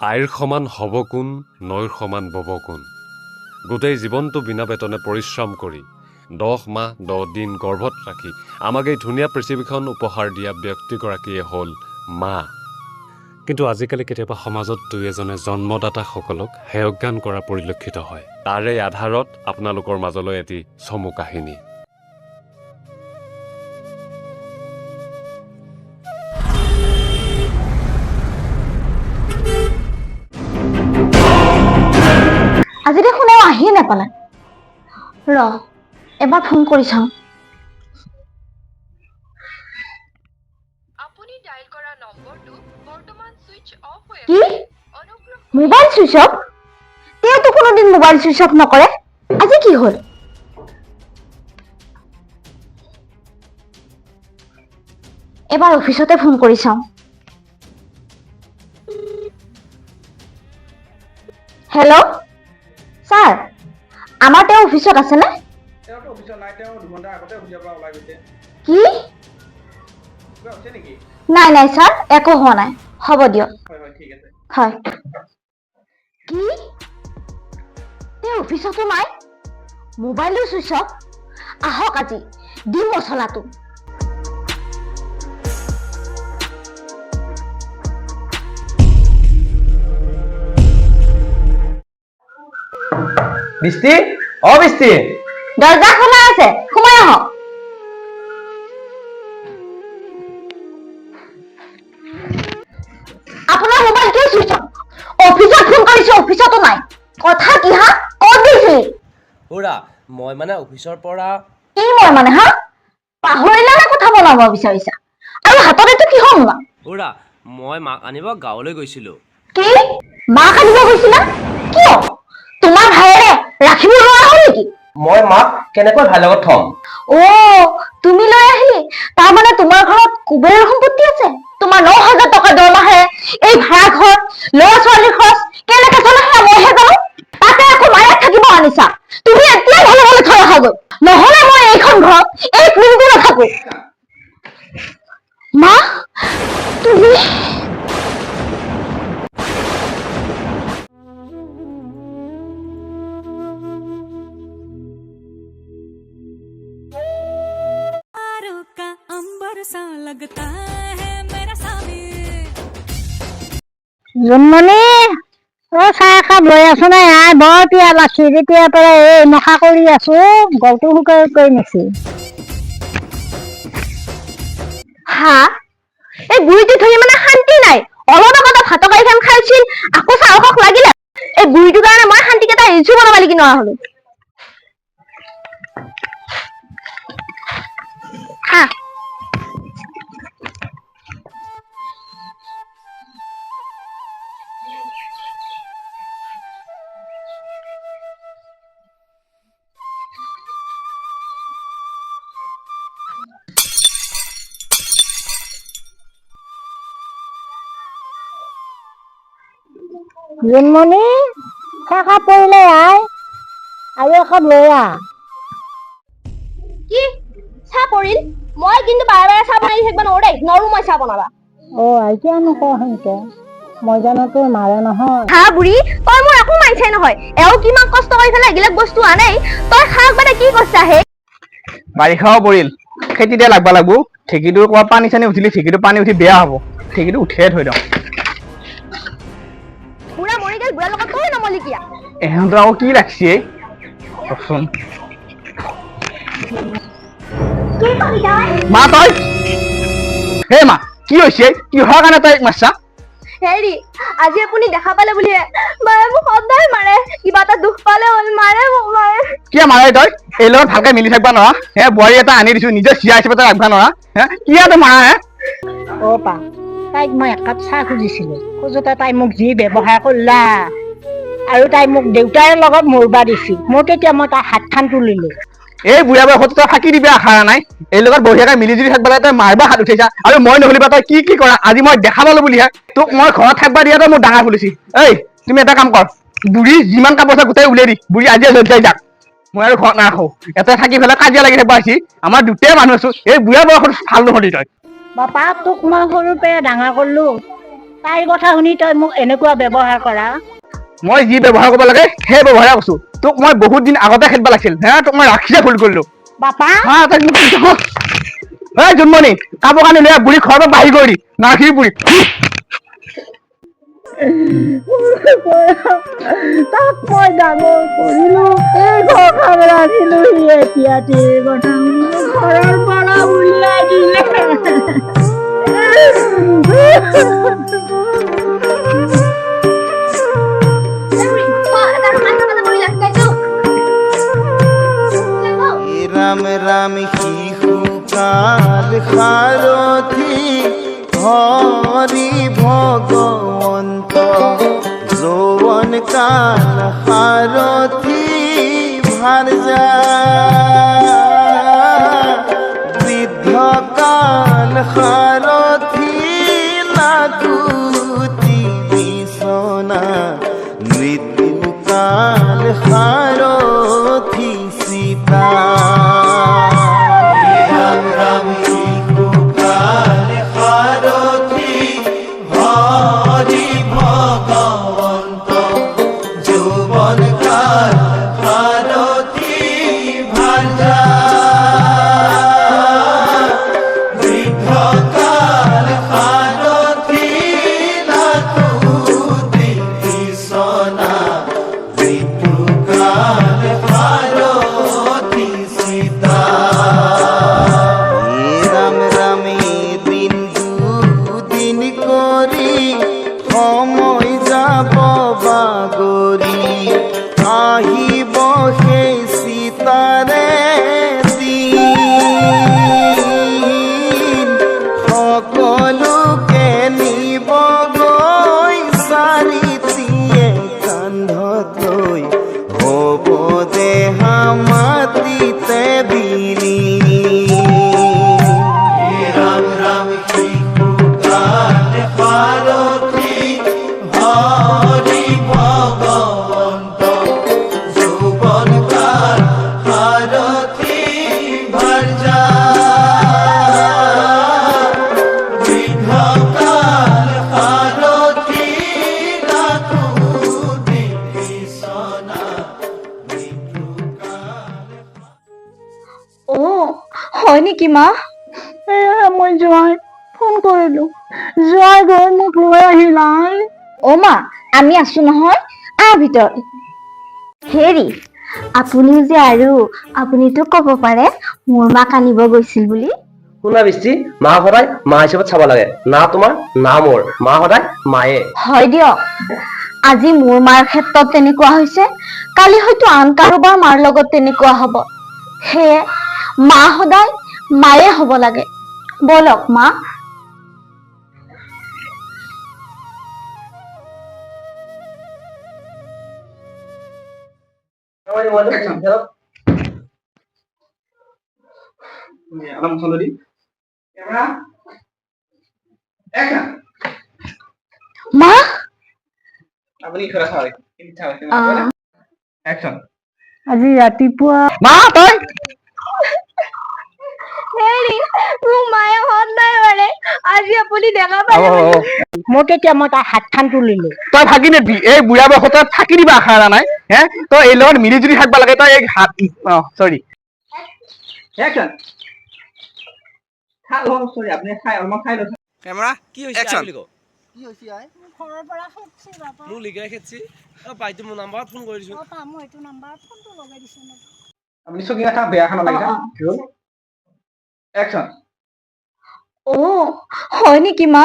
আইৰ সমান হ'ব কোন, নৈৰ সমান বব কোন। গোটেই জীৱনটো বিনা বেতনে পৰিশ্ৰম কৰি 10 মাহ 10 দিন গৰ্ভত ৰাখি আমাক এই ধুনীয়া পৃথিৱীখন উপহাৰ দিয়া ব্যক্তিগৰাকীয়ে হ'ল মা। কিন্তু আজিকালি কেতিয়াবা সমাজত দুই এজনে জন্মদাতাসকলক হেয়জ্ঞান কৰা পৰিলক্ষিত হয়। তাৰে আধাৰত আপোনালোকৰ মাজলৈ এটি চমু কাহিনী। আজি দেখোন আহি নাপালে। এবাৰ ফোন কৰি চাওঁ। আপুনি ডায়াল কৰা নম্বৰটো বৰ্তমান সুইচ অফ হৈ কি? আছে। Mobile switch off? তেওঁতো কোনোদিন মোবাইল সুইচ অফ নকৰে। আজি কি হ'ল? এবাৰ অফিচতে ফোন কৰি চাওঁ। হেল্ল' ছাৰ, আমাৰ তেওঁ অফিচত আছেনে? কি? নাই নাই ছাৰ, একো হোৱা নাই। হ'ব দিয়ক। হয়। কি? তেওঁ অফিচতো নাই, মোবাইলো চুইচ অফ। আহক আজি দিম মছলাটো। বৃষ্টি, বৃষ্টি, দৰজা খোলা আছে, সোমাই আহক। আপোনাৰ মোবাইল কিয় চুইচ অফ? অফিচত ফোন কৰিছো, অফিচতো নাই। কথা কি হা? ক'ত গৈছিলি? খুৰা, মই মানে অফিচৰ পৰা কি মই মানে হা? পাহৰিলা নে কথা বনাব বিচাৰিছা? আৰু হাতত এইটো কিহৰ মোনা? খুৰা, মই মাক আনিব গাঁৱলৈ গৈছিলো। কি? মাক আনিব গৈছিলা? কিয়? তোমাৰ ভাইৰে ৰাখিব নোৱাৰা হ'ল নেকি? মই মাক কেনেকৈ ভাই লগত থম? তুমি লৈ আহিলি? তাৰমানে তোমাৰ ঘৰত কুবেৰৰ সম্পত্তি আছে? তোমাৰ 9,000 টকা দৰমহাৰে এই ভাড়া ঘৰ, ল'ৰা ছোৱালীৰ খৰচ কেনেকে চলে সেয়া মইহে জানো। তাতে আকৌ মায়ে থাকিব আনিছা। তুমি এতিয়াই ভালে ভালে থৈ আহাগৈ, নহলে মই এইখন ঘৰত এক মিনিটো নাথাকো। মা, তুমি জন্মনি, চাহ একাপ লৈ আছো নাই? বৰ পিয়া লাগছি। তেতিয়াৰ পৰা এই নখা কৰি আছো, গলটো শুকাই কৰি নিছি। হা? এই বুঢ়ীটো থৈ মানে শান্তি নাই। অলপ আগতে ভাতৰ কাঁহীখন খাইছিল, আকৌ চাহ খাওক লাগিলে। এই বুঢ়ীটোৰ কাৰণে মই শান্তিকেইটা ৰিলচো বনাব লাগি নোৱাৰা হলো। খা। জন্মনি, চাহকাপ পৰিলে আই, আৰু একাপ লৈ আহ। কি? চাহ পৰিল? মই কিন্তু বাৰে বাৰে চাহ বনাই থাকিব নোৱাৰো দেই, নোৱাৰো মই চাহ বনাবা। কিয়নো কওঁ সেনকে? মই জানো তোৰ মাৰে নহয়। হা বুঢ়ী, তই মোৰ একো মানছাই নহয়। এওঁ কিমান কষ্ট কৰি পেলাই এইবিলাক বস্তু আনেই, তই খাওক মানে কি কৈছা হে? বাৰিষাও পৰিল, খেতিতে লাগবা লাগবো। ঢেঁকীটোৰ ক'ৰবাত পানী চানী উঠিলি ঢেঁকীটো পানী উঠি বেয়া হ'ব। ঢেঁকীটো উঠিয়ে থৈ দিওঁ। বুঢ়া মৰি গেল, বুঢ়াৰ লগত তই নমলি কিয়া? এহঁতৰ আকৌ কি লাগছি কচোন। মা তই, মা কি হৈছে? কিহৰ কাৰণে তই মাৰছা? হেৰি, আজি আপুনি দেখা পালে বুলিহে মায়ে মোক সদায় মাৰে। কিবা এটা দুখ পালে হ'ল মাৰে মোক মাৰে। কিয় মাৰে তই? এই লগত ভালকে মিলি থাকিবা নোৱাৰা? বোৱাৰী এটা আনি দিছো, নিজৰ চিৰা হিচাপে তই ৰাখিবা নোৱাৰা? কিয় তই মাৰা? পা, তাইক মই একাপ চাহ খুজিছিলো, খোজোতে তাই মোক যি ব্যৱহাৰ কৰিলা। আৰু তাই মোক দেউতাৰ লগত মৰবা দিছিল। মই তেতিয়া তাই হাতখন তুলিলো। এই বুঢ়া বয়সত তই ফাঁকি দিবি আশা নাই। এই লগত বঢ়িয়াকে মিলি জুলি থাকিবা, তই মাৰবা হাত উঠাইছা। আৰু মই নহলিবা তই কি কি কৰা আজি মই দেখা পালো বুলিহে তোক মই ঘৰত থাকবা দিয়া তই মোৰ ডাঙৰ খুলিছি। তুমি এটা কাম কৰ, বুঢ়ী যিমান কাপোৰ আছে গোটেই উলিয়াই দি, বুঢ়ী আজি যাই যাক। মই আৰু ঘৰত নাৰাখো। এটা থাকি পেলাই কাজিয়া লাগি থাকিবা আহিছি। আমাৰ দুটাই মানুহ আছো, এই বুঢ়া বয়সত ভাল নহলি তই। বাপা, তোক মই সৰুৰ পৰা ডাঙৰ কৰিলো, তাইৰ কথা শুনি তই মোক এনেকুৱা ব্যৱহাৰ কৰা? মই যি ব্যৱহাৰ কৰিব লাগে সেই ব্যৱহাৰ কৰিছো। তোক মই বহুত দিন আগতে খেলিব লাগিছিল হে, তোক মই ৰাখিছে ভুল কৰিলো। বাপা হা তাক এই জন্মনি কাপোৰ কানি লৈ বুঢ়ী ঘৰৰ পৰা বাহিৰ কৰি দি নাৰাখি বুঢ়ী। তাক মই ডাঙৰ কৰিলো, এই ঘৰখন ৰাখিলো, সি এতিয়া তিৰ কথা শুনি ঘৰৰ পৰা উলিয়াই দিলে। রাম রাম শিশু কাল সারথি হরি ভগবন্ত যৌবন কাল সারথি ভারজা বৃদ্ধ কাল সারথি লাগুতি বিছনা মৃত্যু কাল সারথি সীতা। রাম রাম শিশু কাল সারথি হরি ভগবন্ত যৌবন কাল সারথি ভাজা বৃদ্ধ কাল সারথি লাগুতি বিছনা মৃত্যু কাল সারথি সীতা। রাম রামে দিন দুদিন করি সময় যাব বাগৰি আহিব সেই সীতাৰে দিন সকলোকে নিব গৈ চাৰিটিয়ে কান্ধত লৈ হ'ব দেহা মাটিতে বিলীন। ৰাম ৰাম শিশু কাল সাৰথি হৰি ভগবন্ত যৌবন কাল সাৰথি ভাৰ্যা বৃদ্ধ কাল সাৰথি লাগুতি বিছনা মৃত্যু কাল। অ হয় নেকি মা? এয়া মই জয় ফোন কৰিলো, জয় গৈ মোক লৈ আহিলাই। অ মা আমি আছো নহয়, আহ ভিতৰত। হেৰি আপুনিও যে আৰু আপুনিতো কব পাৰে মোৰ মাক আনিব গৈছিল বুলি। শুনা বৃষ্টি, মা সদায় মা হিচাপত চাব লাগে, না তোমাৰ না মোৰ, মা সদায় মায়ে। হয় দিয়ক, আজি মোৰ মাৰ ক্ষেত্ৰত তেনেকুৱা হৈছে, কালি হয়তো আন কাৰোবাৰ মাৰ লগত তেনেকুৱা হব। সেয়ে মা সদায় মায়ে হব লাগে। বলক মা। অলপ মছলা দি কেমেৰা একচন। মা আপুনি ইফালে চাওক, একচন। আজি ৰাতিপুৱা মা তই হেৰি মোৰ মায়ে সদায় মানে আজি আপুনি দেখা মোক এতিয়া মই তাৰ হাতখন তুলিলো। তই থাকি নিবি এই বুঢ়া বয়সত তই থাকি দিবা আশা এটা নাই হে, তই এই লগত মিলি জুলি থাকিব লাগে। তই এই হাত চৰি একচন। কেমেৰা কি হৈছে Action. বুলি কওঁ? ঘৰৰ পৰা খেদছি বাপা। মোক লিগাই খেদছি। পাইতো মোৰ নাম্বাৰত ফোন কৰি দিছো। বাপা মই এইটো নাম্বাৰত ফোনটো লগাই দিছো মোক। আপুনি চকী কথা বেয়াখন লাগিছে একচন। অ হয় নেকি মা?